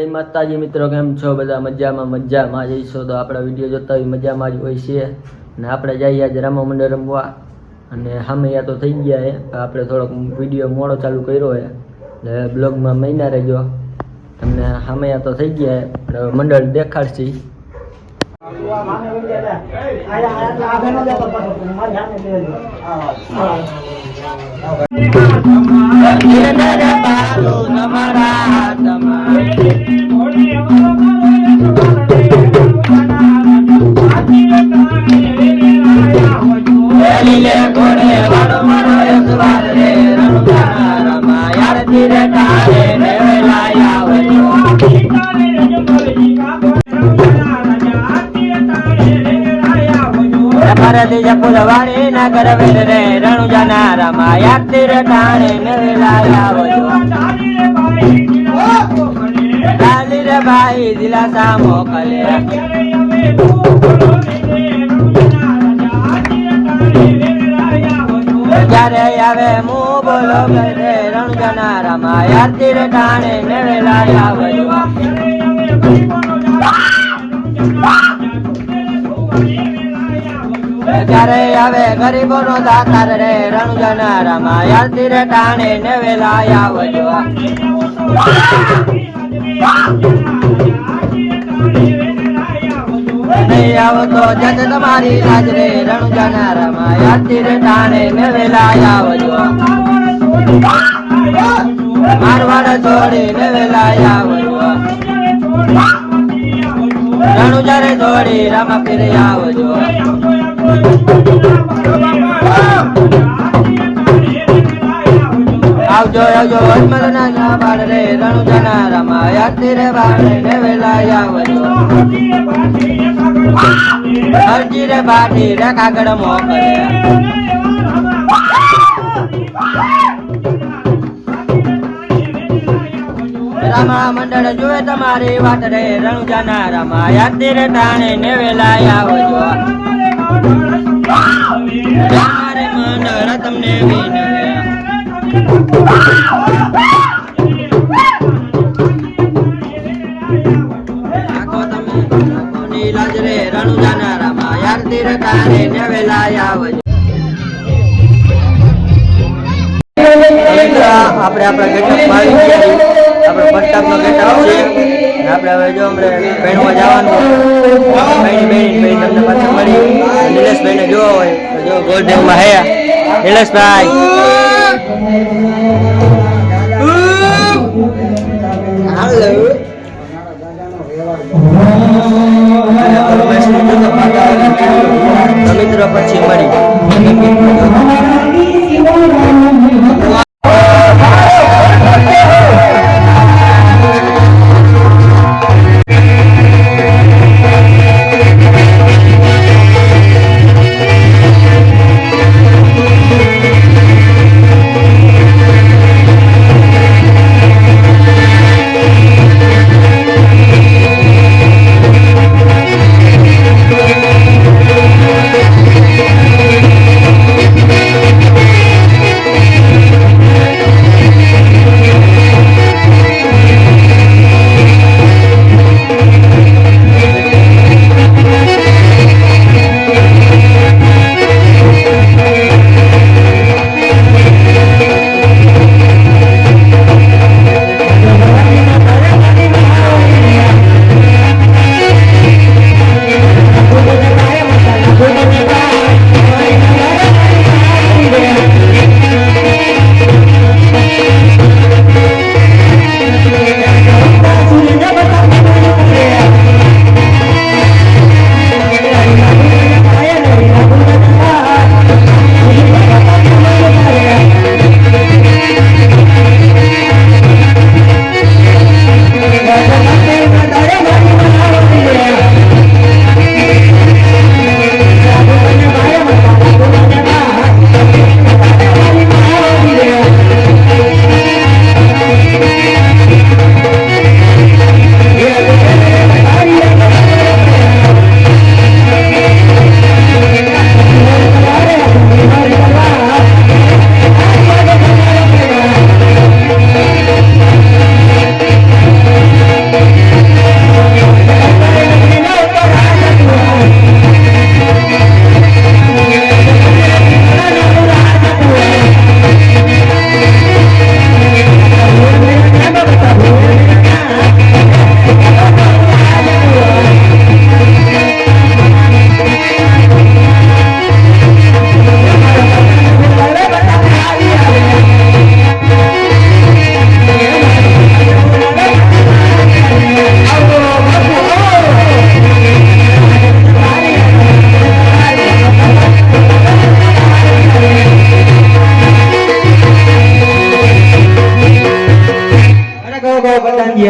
જય માતાજી મિત્રો, કેમ છો બધા? મજામાં જઈશો તો આપણા વિડીયો જોતા હોય મજામાં જ હોય છે. અને આપણે જઈએ આજે રામા મંડળ રમવા અને સામે તો થઈ ગયા છે. આપણે થોડોક વિડીયો મોડો ચાલુ કર્યો છે એટલે બ્લોગમાં મહિના રહેજો. તમને સામે તો થઈ ગયા છે, મંડળ દેખાડશે. પુરવાણી ના કરવે રે રણુજાના રામા યાત્રી ટાણે મેલાયા વજો લાલી રે ભાઈ દિલાસા મોકલે જ્યારે આવે મુ બોલો રે રણુજાના રામા યાત્રી ટાણે મેલાયા વજો જ્યારે આવે ગરીબો નો દાતાર રે રણુજાના રામા યાત્રી રે ટાણે ને વેલાયા આવજો. નહીં આવો તો જત તમારી લાજ રે રણુજાના રામા યાત્રી રે ટાણે ને વેલાયા આવજો. મારવાડ છોડી ને વેલાયા આવજો. રણુજા રે છોડી રામા ફીરે આવજો. આવજો આવજો વચમલના બાળ રે રણુજાના રામા યાત્રી રે બાળ ને વેલાયા આવજો. હરજી રે બાટી રે કાગળ મોકલે રામા મંડળ જોવે તમારી વાટ રે રણુજાના રામા યાત્રી રે ટાણે ને વેલાયા આવજો. મારે મંડળ તમને વિનવે આખો તમે આખોની લાજ રે રણુજાના રામા યાત્રી રે ટાણે ને વેલાયા આવજો. આપણે આપણા ગેટઅપ આવી ગયા. આપણે ફર્સ્ટ નો ગેટઅપ છે. આપણે હવે જો આપણે ભેણવા જવાનું બેણી તમને પાછળ મળી. નિલેશભાઈ ને જોવો હોય તો જો ગોલ્ડન માં હે નિલેશભાઈ. મિત્રો પછી મળી.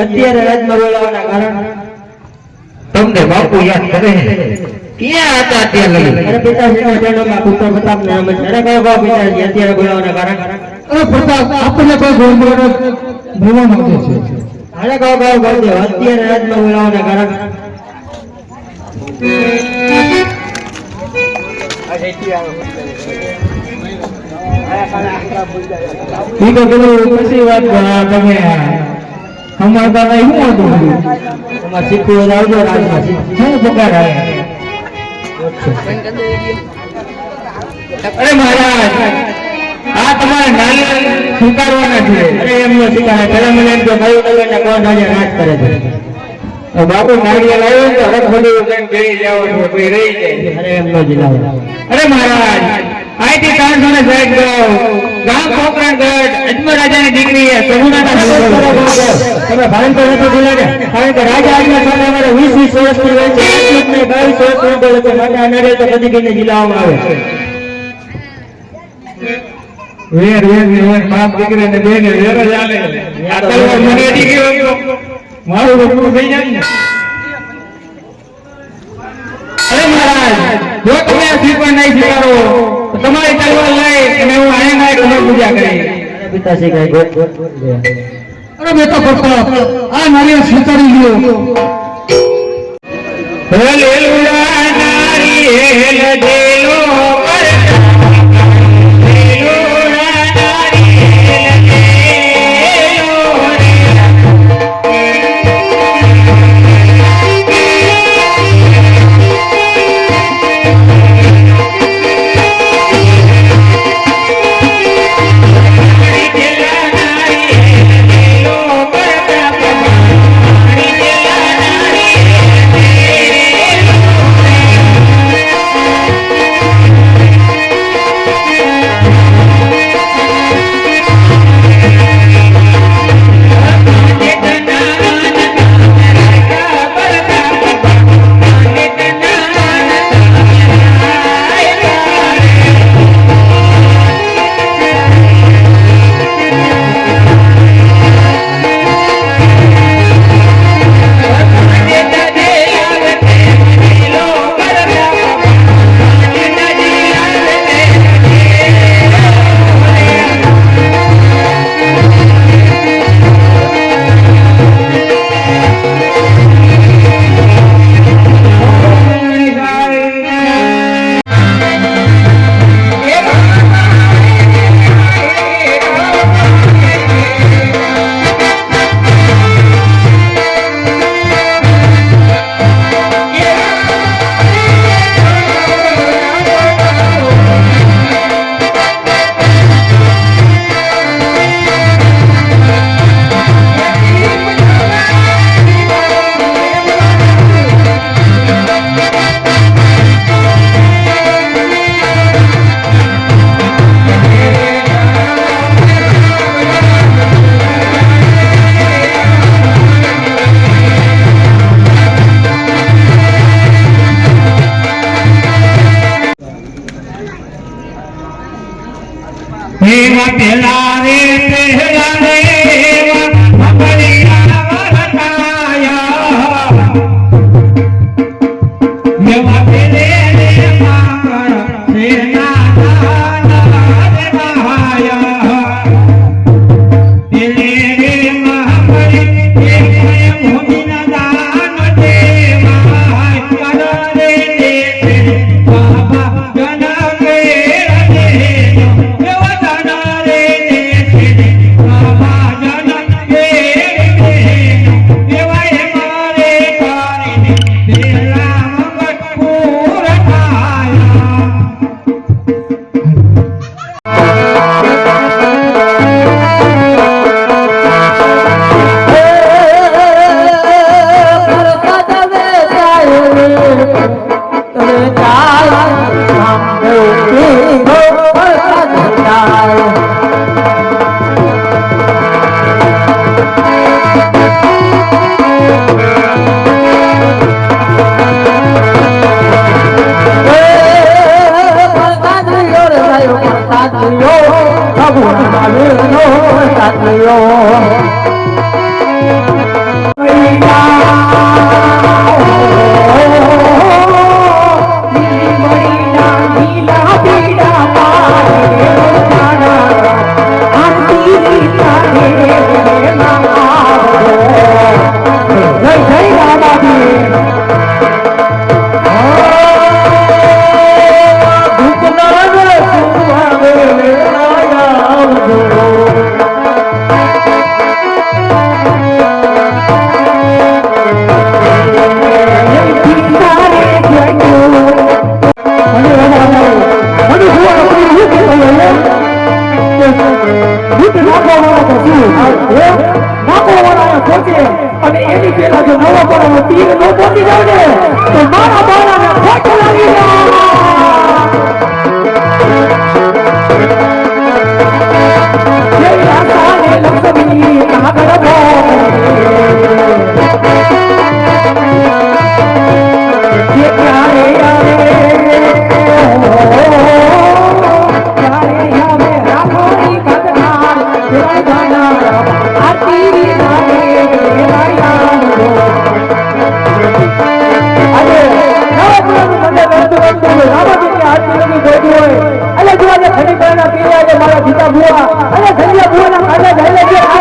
અત્યારે રાજમાં બોલાવવાના કારણ તમને બાપુ યાદ કરે ક્યાં હતા ત્યાં લગી? અરે પિતાજીના જન્મમાં પુત્ર પ્રતાપનું નામ છે. અરે કયો પિતાજી અત્યારે બોલાવવાના કારણ? અરે પ્રતાપ આપણને કોઈ ગોળગોળ ભરવા માંગે છે. અરે કયો બોલજો અત્યારે રાજમાં બોલાવવાના કારણ? ઈ તો પેલું પછી વાત તમે અમારતા નહીં શું હતું તમારે શીખવું આવજો રાજમાં શું પગાર આવે? અરે મહારાજ આ તમારે નારિયેળ સ્વીકારવાના છે. અરે એમનો શીખાય પેલા મને એમ કે કયું નગરના કોણ રાજા રાજ કરે છે. બાપુ નારિયેળ આવ્યો તો હરખ બધું કઈ ગઈ જાવ કોઈ રહી જાય. અરે એમનો જિલ્લા અરે મહારાજ આઈથી 360 ગામ પોકરણગઢ અજમલ રાજાની દીકરી તમે ભાંગતો નથી બોલાને કારણ કે રાજા આજના સામે અમારે 20 વર્ષથી હોય છે 22 વર્ષ બોલે છે માટે અનારે તો કદી કઈને જિલ્લાઓમાં આવે છે. વેર બાપ દીકરી ને બેન વેર જ આલે. આ તલવાર મને દીકરી હોય મારું બધું થઈ જાય ને. અરે મહારાજ જો તમે સ્વીકાર નહીં સ્વીકારો તો તમારી તલવાર લઈ અને હું આયા કમર પૂજા કરી. પિતાશ્રી કઈ અરે બેટા પ્રતાપ આ નારિયેળ સ્વીકારી લ્યો. નારિયેલ દેલો પેલા રે પહેલા રે અને એની પેલા જો નવો પડો તીર નો પહોંચી જાવ ને તો મારા બાળાને ખોટ લાગી જાય આસાને લક્ષ્મી આગળ ક્યારે આવે રાખોની કદનાર આરતી મારા પિતા બુઆ અને ધનિયા બુઆના કાઢા જાય